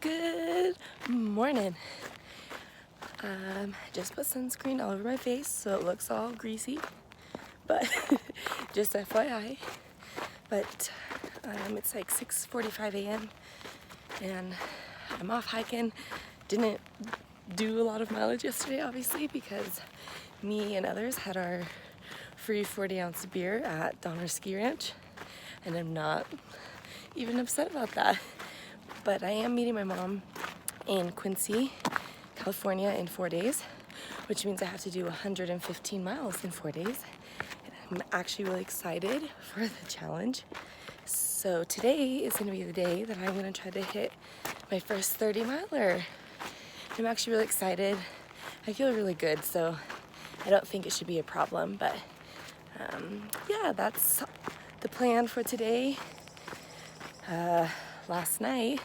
Good morning. Just put sunscreen all over my face so it looks all greasy, but just FYI. But it's like 6:45 a.m. and I'm off hiking. Didn't do a lot of mileage yesterday, obviously, because me and others had our free 40-ounce beer at Donner Ski Ranch, and I'm not even upset about that. But I am meeting my mom in Quincy, California in 4 days, which means I have to do 115 miles in 4 days. And I'm actually really excited for the challenge. So today is going to be the day that I'm going to try to hit my first 30-miler. I'm actually really excited. I feel really good, so I don't think it should be a problem. But yeah, that's the plan for today. Last night,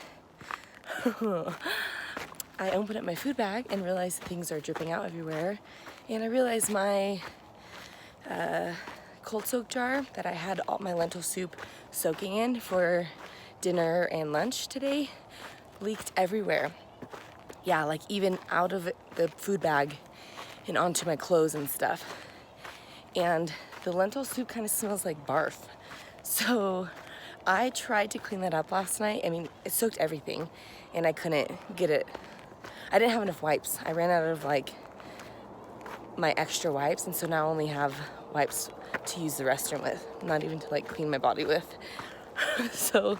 I opened up my food bag and realized things are dripping out everywhere. And I realized my cold soak jar that I had all my lentil soup soaking in for dinner and lunch today leaked everywhere. Yeah, like even out of the food bag and onto my clothes and stuff. And the lentil soup kind of smells like barf. So I tried to clean that up last night. I mean, it soaked everything and I couldn't get it. I didn't have enough wipes. I ran out of like my extra wipes, and so now I only have wipes to use the restroom with, not even to like clean my body with. So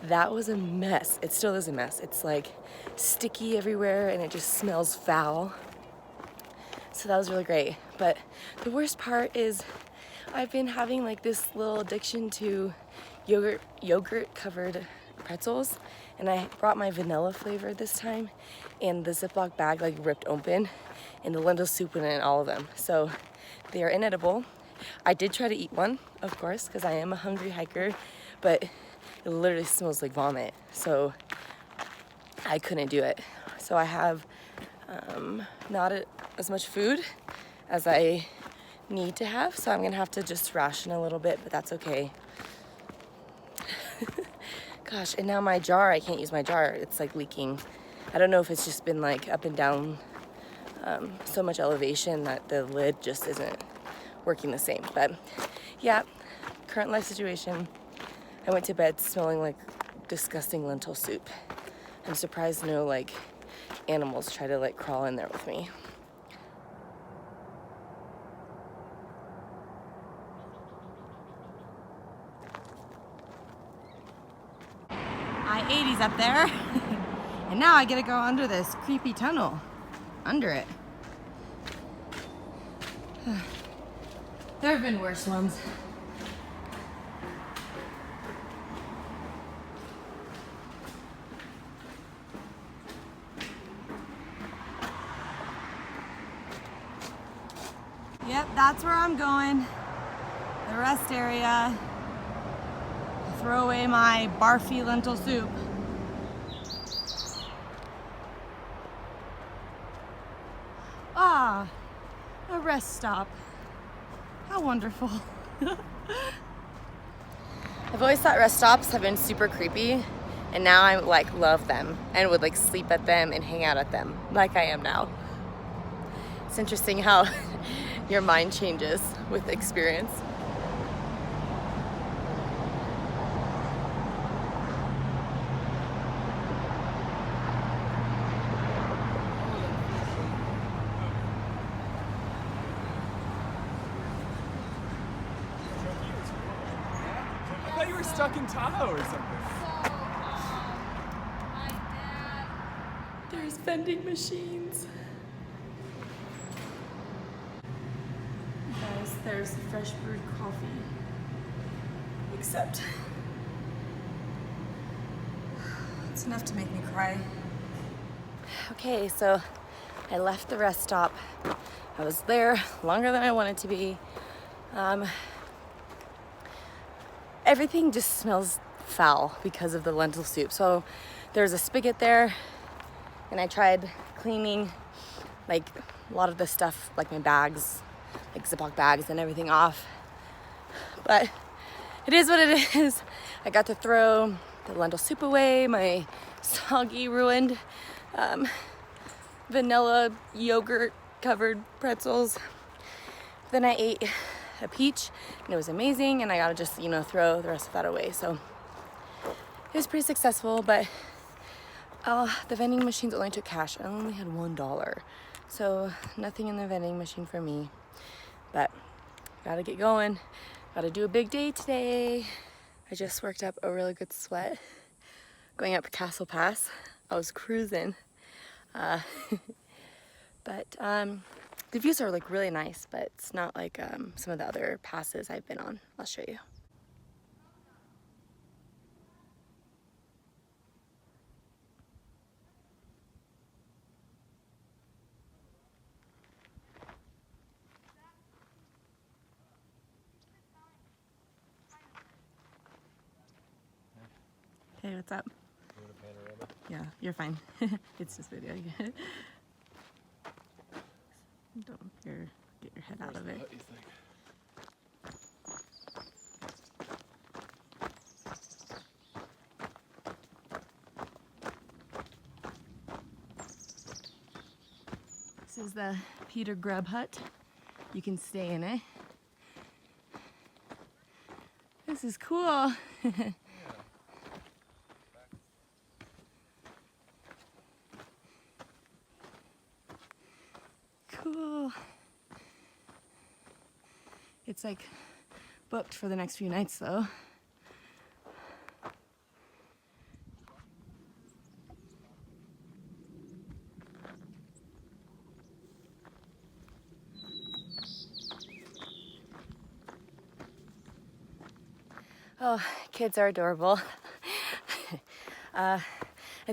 that was a mess. It still is a mess. It's like sticky everywhere and it just smells foul. So that was really great. But the worst part is I've been having like this little addiction to yogurt covered pretzels, and I brought my vanilla flavor this time, and the Ziploc bag like ripped open and the lentil soup went in all of them. So they are inedible. I did try to eat one, of course, because I am a hungry hiker, but it literally smells like vomit, so I couldn't do it. So I have not as much food as I need to have, so I'm gonna have to just ration a little bit, but that's okay. Gosh, and now my jar, I can't use my jar. It's like leaking. I don't know if it's just been like up and down so much elevation that the lid just isn't working the same. But yeah, current life situation. I went to bed smelling like disgusting lentil soup. I'm surprised no like animals try to like crawl in there with me. I-80's up there, and now I get to go under this creepy tunnel, under it. There have been worse ones. Yep, that's where I'm going, the rest area. Throw away my barfy lentil soup. Ah, a rest stop. How wonderful. I've always thought rest stops have been super creepy, and now I like love them and would like sleep at them and hang out at them like I am now. It's interesting how your mind changes with experience. I thought you were stuck in Tahoe or something. There's vending machines. Guys, there's fresh brewed coffee. Except it's enough to make me cry. Okay, so I left the rest stop. I was there longer than I wanted to be. Everything just smells foul because of the lentil soup. So there's a spigot there, and I tried cleaning like a lot of the stuff, like my bags, like Ziploc bags and everything off. But it is what it is. I got to throw the lentil soup away, my soggy, ruined vanilla yogurt covered pretzels. Then I ate a peach and it was amazing, and I gotta just, you know, throw the rest of that away. So it was pretty successful, but the vending machines only took cash. I only had $1. So nothing in the vending machine for me, but gotta get going. Gotta do a big day today. I just worked up a really good sweat going up Castle Pass. I was cruising. But the views are like really nice, but it's not like some of the other passes I've been on. I'll show you. Hey, what's up? You want a panorama? Yeah, you're fine. It's just video. Don't get your head out of it. What do you think? This is the Peter Grub hut. You can stay in it. This is cool. Cool. It's like booked for the next few nights though. Oh, kids are adorable. I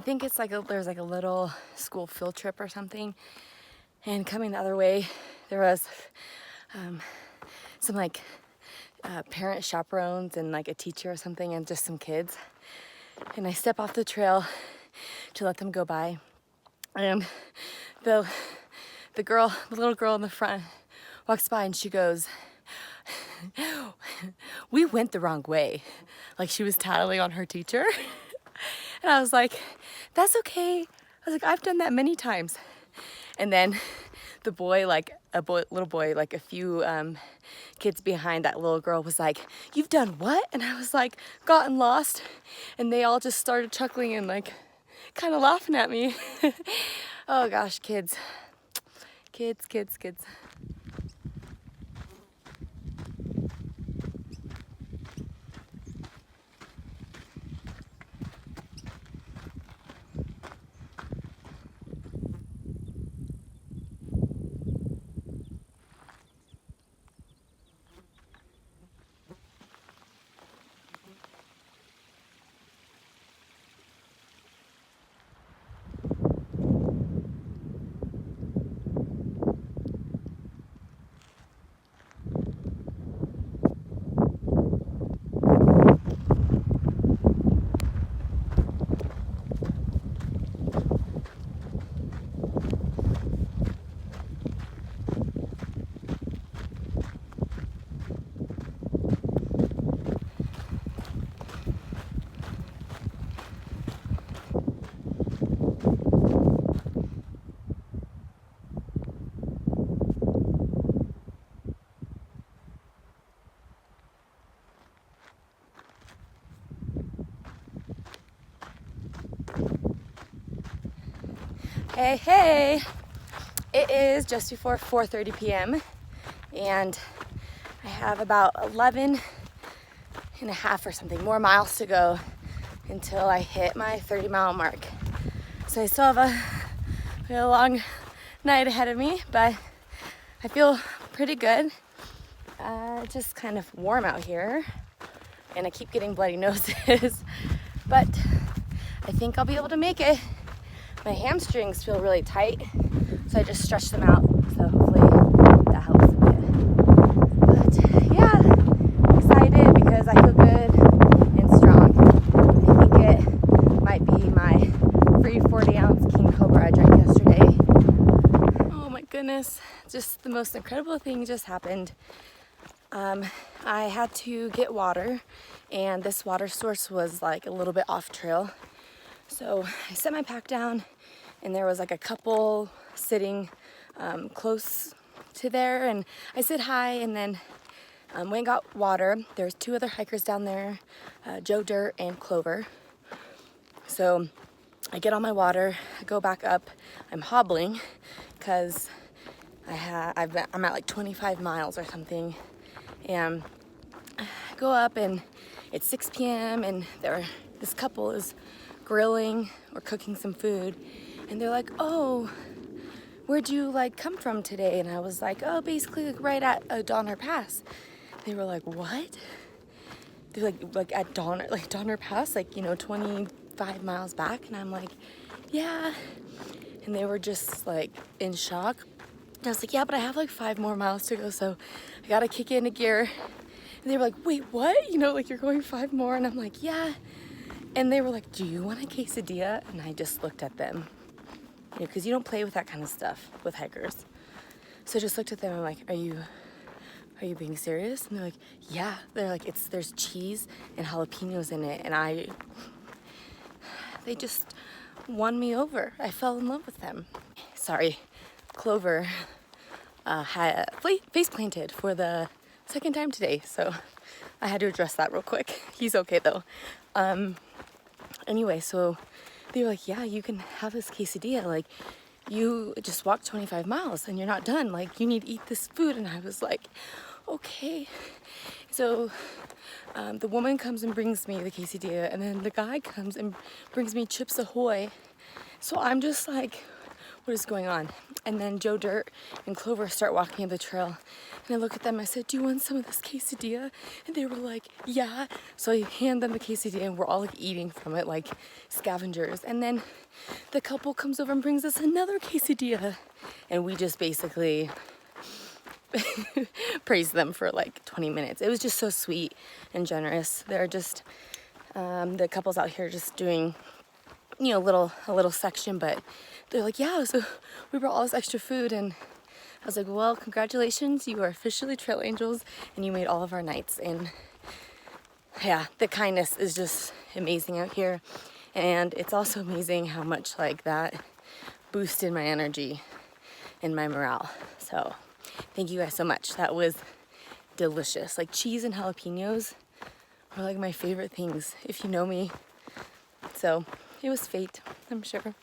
think it's like there's like a little school field trip or something. And coming the other way, there was some like parent chaperones and like a teacher or something and just some kids. And I step off the trail to let them go by. And the little girl in the front walks by and she goes, "We went the wrong way." Like she was tattling on her teacher. And I was like, that's okay. I was like, I've done that many times. And then the boy, little boy, like a few kids behind that little girl was like, "You've done what?" And I was like, "Gotten lost." And they all just started chuckling and like kind of laughing at me. Oh gosh, kids. Kids. Hey, it is just before 4:30 p.m. and I have about 11 and a half or something more miles to go until I hit my 30-mile mark. So I still have a long night ahead of me, but I feel pretty good. Just kind of warm out here and I keep getting bloody noses, but I think I'll be able to make it. My hamstrings feel really tight, so I just stretch them out, so hopefully that helps a bit. But yeah, excited because I feel good and strong. I think it might be my free 40-ounce King Cobra I drank yesterday. Oh my goodness, just the most incredible thing just happened. I had to get water, and this water source was like a little bit off trail. So I set my pack down, and there was like a couple sitting close to there, and I said hi, and then went and got water. There's 2 other hikers down there, Joe Dirt and Clover. So I get all my water, I go back up. I'm hobbling because I'm at like 25 miles or something, and I go up, and it's 6 p.m. and this couple is grilling or cooking some food, and they're like, "Oh, where'd you like come from today?" And I was like, "Oh, basically like right at Donner Pass." They were like, "What?" They're like at Donner Pass, like, you know, 25 miles back. And I'm like, "Yeah." And they were just like in shock. And I was like, "Yeah, but I have like 5 more miles to go, so I gotta kick into gear." And they were like, "Wait, what? You know, like you're going 5 more?" And I'm like, "Yeah." And they were like, "Do you want a quesadilla?" And I just looked at them, you know, because you don't play with that kind of stuff with hikers. So I just looked at them. I'm like, Are you being serious?" And they're like, "Yeah." They're like, there's cheese and jalapenos in it. And they just won me over. I fell in love with them. Sorry, Clover had face planted for the 2nd time today, so I had to address that real quick. He's okay though. Anyway, so they were like, "Yeah, you can have this quesadilla. Like, you just walked 25 miles and you're not done. Like, you need to eat this food." And I was like, "Okay." So the woman comes and brings me the quesadilla, and then the guy comes and brings me Chips Ahoy. So I'm just like, what is going on? And then Joe Dirt and Clover start walking up the trail, and I look at them. I said, "Do you want some of this quesadilla?" And they were like, "Yeah." So I hand them the quesadilla, and we're all like eating from it like scavengers. And then the couple comes over and brings us another quesadilla, and we just basically praised them for like 20 minutes. It was just so sweet and generous. They're just the couples out here just doing, you know, a little section, but they're like, "Yeah, so we brought all this extra food." And I was like, "Well, congratulations, you are officially trail angels, and you made all of our nights." And yeah, the kindness is just amazing out here, and it's also amazing how much like that boosted my energy and my morale. So thank you guys so much. That was delicious. Like, cheese and jalapenos are like my favorite things, if you know me. So it was fate, I'm sure.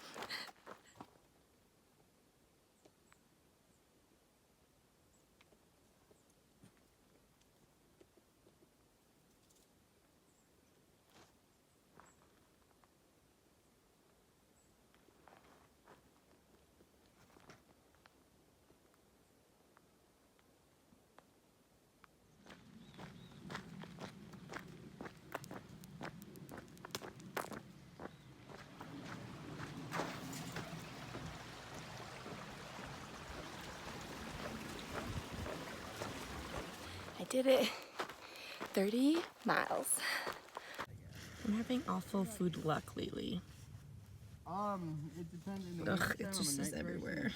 I did it. 30 miles. I'm having awful food luck lately. It depends. Ugh, it just is everywhere.